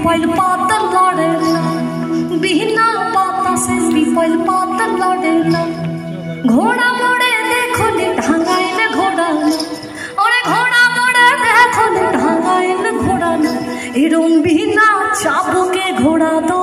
पिपल पात लड़ेला, बिना पाता से पिपल पात लड़ेला। घोड़ा मोड़े देखो ने ढांगाइल घोड़ा, अरे घोड़ा मोड़े देखो ने ढांगाइल घोड़ा। एरम बिना चाबुके घोड़ा तो